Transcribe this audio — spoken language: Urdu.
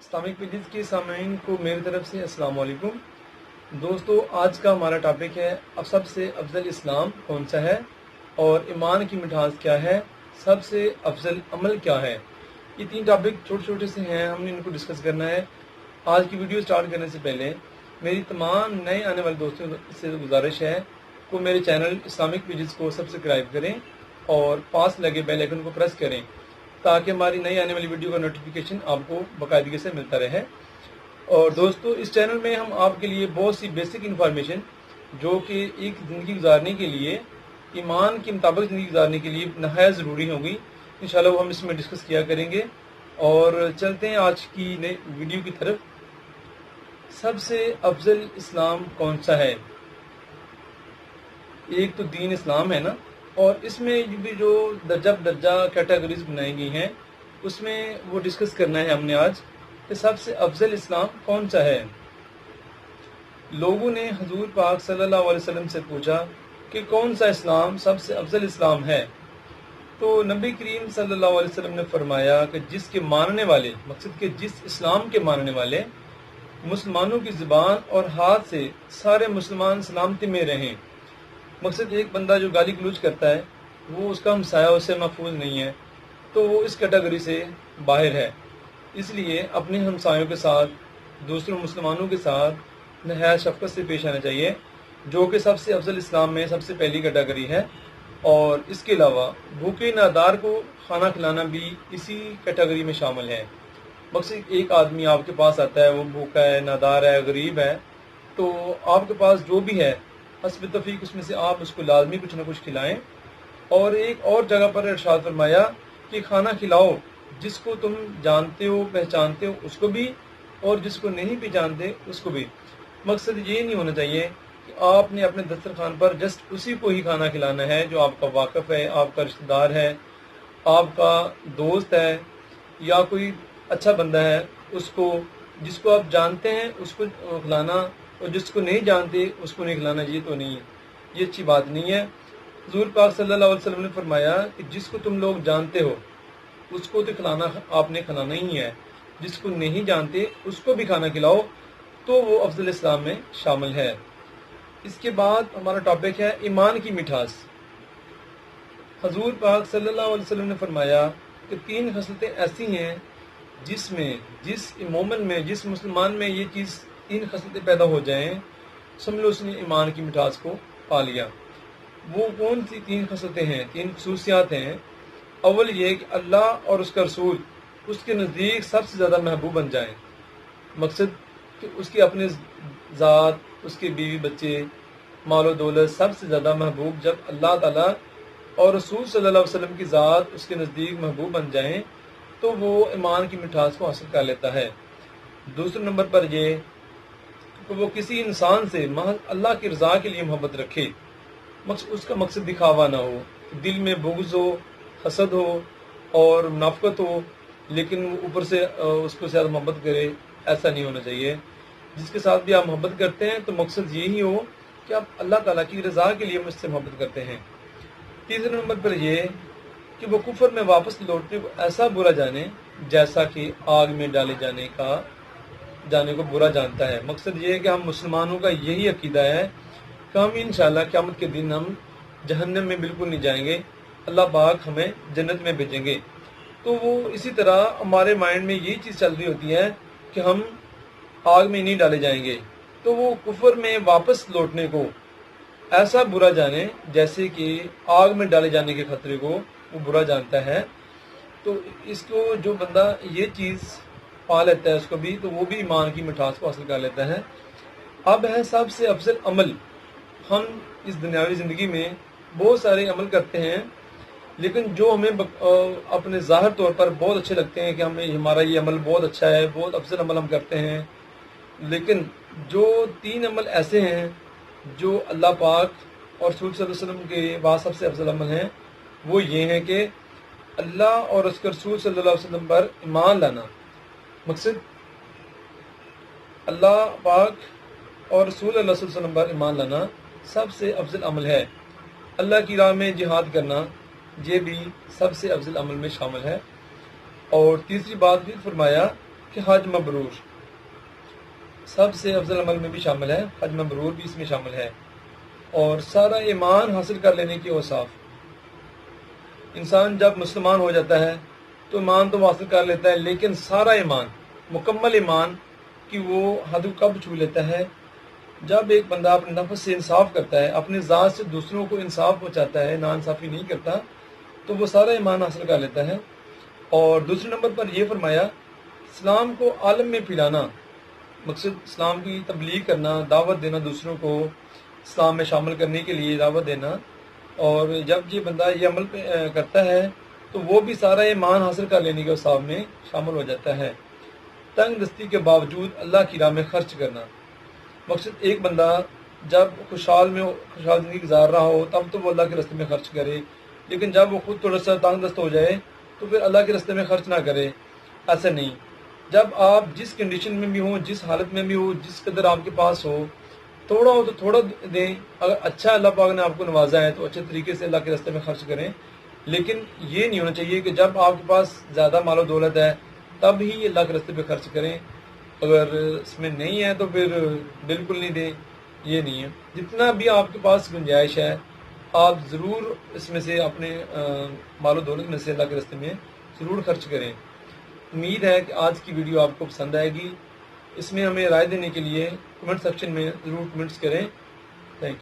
اسلامک پیجز کے سامعین کو میری طرف سے السلام علیکم دوستو۔ آج کا ہمارا ٹاپک ہے اب سب سے افضل اسلام کون سا ہے اور ایمان کی مٹھاس کیا ہے، سب سے افضل عمل کیا ہے۔ یہ تین ٹاپک چھوٹے چھوٹے سے ہیں، ہم نے ان کو ڈسکس کرنا ہے۔ آج کی ویڈیو سٹارٹ کرنے سے پہلے میری تمام نئے آنے والے دوستوں سے گزارش ہے کہ میرے چینل اسلامک پیجز کو سبسکرائب کریں اور پاس لگے بیل آئیکن کو پریس کریں تاکہ ہماری نئی آنے والی ویڈیو کا نوٹیفیکیشن آپ کو باقاعدگی سے ملتا رہے۔ اور دوستو، اس چینل میں ہم آپ کے لیے بہت سی بیسک انفارمیشن جو کہ ایک زندگی گزارنے کے لیے، ایمان کے مطابق زندگی گزارنے کے لیے نہایت ضروری ہوگی، انشاءاللہ وہ ہم اس میں ڈسکس کیا کریں گے۔ اور چلتے ہیں آج کی نئی ویڈیو کی طرف۔ سب سے افضل اسلام کون سا ہے؟ ایک تو دین اسلام ہے نا، اور اس میں بھی جو درجہ بدرجہ کیٹیگریز بنائی گئی ہیں اس میں وہ ڈسکس کرنا ہے ہم نے آج کہ سب سے افضل اسلام کون سا ہے۔ لوگوں نے حضور پاک صلی اللہ علیہ وسلم سے پوچھا کہ کون سا اسلام سب سے افضل اسلام ہے، تو نبی کریم صلی اللہ علیہ وسلم نے فرمایا کہ جس کے ماننے والے، مقصد کہ جس اسلام کے ماننے والے مسلمانوں کی زبان اور ہاتھ سے سارے مسلمان سلامتی میں رہیں۔ مقصد ایک بندہ جو گالی گلوچ کرتا ہے وہ اس کا ہمسایہ اس سے محفوظ نہیں ہے، تو وہ اس کیٹیگری سے باہر ہے۔ اس لیے اپنے ہمسایوں کے ساتھ، دوسروں مسلمانوں کے ساتھ نہایت شفقت سے پیش آنا چاہیے، جو کہ سب سے افضل اسلام میں سب سے پہلی کیٹیگری ہے۔ اور اس کے علاوہ بھوکے نادار کو کھانا کھلانا بھی اسی کیٹیگری میں شامل ہے۔ مقصد ایک آدمی آپ کے پاس آتا ہے، وہ بھوکا ہے، نادار ہے، غریب ہے، تو آپ کے پاس جو بھی ہے حسب توفیق اس میں سے آپ اس کو لازمی کچھ نہ کچھ کھلائیں۔ اور ایک اور جگہ پر ارشاد فرمایا کہ کھانا کھلاؤ جس کو تم جانتے ہو، پہچانتے ہو اس کو بھی، اور جس کو نہیں پہچانتے اس کو بھی۔ مقصد یہ نہیں ہونا چاہیے کہ آپ نے اپنے دسترخوان پر جسٹ اسی کو ہی کھانا کھلانا ہے جو آپ کا واقف ہے، آپ کا رشتہ دار ہے، آپ کا دوست ہے، یا کوئی اچھا بندہ ہے، اس کو جس کو آپ جانتے ہیں اس کو کھلانا، اور جس کو نہیں جانتے اس کو نہیں کھلانا، یہ تو نہیں ہے، یہ اچھی بات نہیں ہے۔ حضور پاک صلی اللہ علیہ وسلم نے فرمایا کہ جس کو تم لوگ جانتے ہو اس کو تو کھلانا، آپ نے کھلانا ہی ہے، جس کو نہیں جانتے اس کو بھی کھانا کھلاؤ، تو وہ افضل اسلام میں شامل ہے۔ اس کے بعد ہمارا ٹاپک ہے ایمان کی مٹھاس۔ حضور پاک صلی اللہ علیہ وسلم نے فرمایا کہ تین خصلتیں ایسی ہیں جس مومن میں، جس مسلمان میں یہ چیز تین خصلتیں پیدا ہو جائیں، سمجھ لو اس نے ایمان کی مٹھاس کو پا لیا۔ وہ کون سی تین خصلتیں ہیں، تین خصوصیات ہیں؟ اول یہ کہ اللہ اور اس کا رسول اس کے نزدیک سب سے زیادہ محبوب بن جائیں۔ مقصد کہ اس کے اپنے ذات، اس کے بیوی بچے، مال و دولت سب سے زیادہ محبوب جب اللہ تعالیٰ اور رسول صلی اللہ علیہ وسلم کی ذات اس کے نزدیک محبوب بن جائیں تو وہ ایمان کی مٹھاس کو حاصل کر لیتا ہے۔ دوسرے نمبر پر یہ کہ وہ کسی انسان سے محض اللہ کی رضا کے لیے محبت رکھے، اس کا مقصد دکھاوا نہ ہو، دل میں بغض ہو، حسد ہو اور منافقت ہو، لیکن وہ اوپر سے اس کو زیادہ محبت کرے، ایسا نہیں ہونا چاہیے۔ جس کے ساتھ بھی آپ محبت کرتے ہیں تو مقصد یہی ہو کہ آپ اللہ تعالیٰ کی رضا کے لیے مجھ سے محبت کرتے ہیں۔ تیسرے نمبر پر یہ کہ وہ کفر میں واپس لوٹنے کو ایسا برا جانے جیسا کہ آگ میں ڈالے جانے کو برا جانتا ہے۔ مقصد یہ ہے کہ ہم مسلمانوں کا یہی عقیدہ ہے کہ ہم انشاءاللہ قیامت کے دن ہم جہنم میں بالکل نہیں جائیں گے، اللہ پاک ہمیں جنت میں بھیجیں گے۔ تو وہ اسی طرح ہمارے مائنڈ میں یہی چیز چل رہی ہوتی ہے کہ ہم آگ میں نہیں ڈالے جائیں گے، تو وہ کفر میں واپس لوٹنے کو ایسا برا جانے جیسے کہ آگ میں ڈالے جانے کے خطرے کو وہ برا جانتا ہے۔ تو اس کو جو بندہ یہ چیز پا لیتا ہے اس کو بھی، تو وہ بھی ایمان کی مٹھاس کو حاصل کر لیتا ہے۔ اب ہے سب سے افضل عمل۔ ہم اس دنیاوی زندگی میں بہت سارے عمل کرتے ہیں، لیکن جو ہمیں اپنے ظاہر طور پر بہت اچھے لگتے ہیں کہ ہمارا یہ عمل بہت اچھا ہے، بہت افضل عمل ہم کرتے ہیں، لیکن جو تین عمل ایسے ہیں جو اللہ پاک اور رسول صلی اللہ علیہ وسلم کے بعد سب سے افضل عمل ہیں، وہ یہ ہیں کہ اللہ اور اس کے رسول صلی اللہ علیہ وسلم پر ایمان لانا۔ مقصد اللہ پاک اور رسول اللہ صلی اللہ علیہ وسلم پر ایمان لانا سب سے افضل عمل ہے۔ اللہ کی راہ میں جہاد کرنا یہ بھی سب سے افضل عمل میں شامل ہے۔ اور تیسری بات بھی فرمایا کہ حج مبرور سب سے افضل عمل میں بھی شامل ہے، حج مبرور بھی اس میں شامل ہے، اور سارا ایمان حاصل کر لینے کی اوصاف۔ انسان جب مسلمان ہو جاتا ہے تو ایمان تو وہ حاصل کر لیتا ہے، لیکن سارا ایمان، مکمل ایمان کی وہ حد کب چھو لیتا ہے؟ جب ایک بندہ اپنے نفس سے انصاف کرتا ہے، اپنی ذات سے دوسروں کو انصاف پہنچاتا ہے، نا انصافی نہیں کرتا، تو وہ سارا ایمان حاصل کر لیتا ہے۔ اور دوسرے نمبر پر یہ فرمایا، اسلام کو عالم میں پھیلانا، مقصد اسلام کی تبلیغ کرنا، دعوت دینا، دوسروں کو اسلام میں شامل کرنے کے لیے دعوت دینا۔ اور جب یہ بندہ یہ عمل کرتا ہے تو وہ بھی سارا ایمان حاصل کر لینے کے اوصاف میں شامل ہو جاتا ہے۔ تنگ دستی کے باوجود اللہ کی راہ میں خرچ کرنا، مقصد ایک بندہ جب خوشحال زندگی گزار رہا ہو تب تو وہ اللہ کے راستے میں خرچ کرے، لیکن جب وہ خود تھوڑا سا تنگ دست ہو جائے تو پھر اللہ کے راستے میں خرچ نہ کرے۔ ایسا نہیں، جب آپ جس کنڈیشن میں بھی ہوں، جس حالت میں بھی ہو، جس قدر آپ کے پاس ہو، تھوڑا ہو تو تھوڑا دیں۔ اگر اچھا اللہ پاک نے آپ کو نوازا ہے تو اچھے طریقے سے اللہ کے راستے میں خرچ کریں، لیکن یہ نہیں ہونا چاہیے کہ جب آپ کے پاس زیادہ مال و دولت ہے تب ہی اللہ کے راستے پہ خرچ کریں، اگر اس میں نہیں ہے تو پھر بالکل نہیں دیں، یہ نہیں ہے۔ جتنا بھی آپ کے پاس گنجائش ہے آپ ضرور اس میں سے اپنے مال و دولت میں سے اللہ کے راستے میں ضرور خرچ کریں۔ امید ہے کہ آج کی ویڈیو آپ کو پسند آئے گی۔ اس میں ہمیں رائے دینے کے لیے کمنٹ سیکشن میں ضرور کمنٹس کریں۔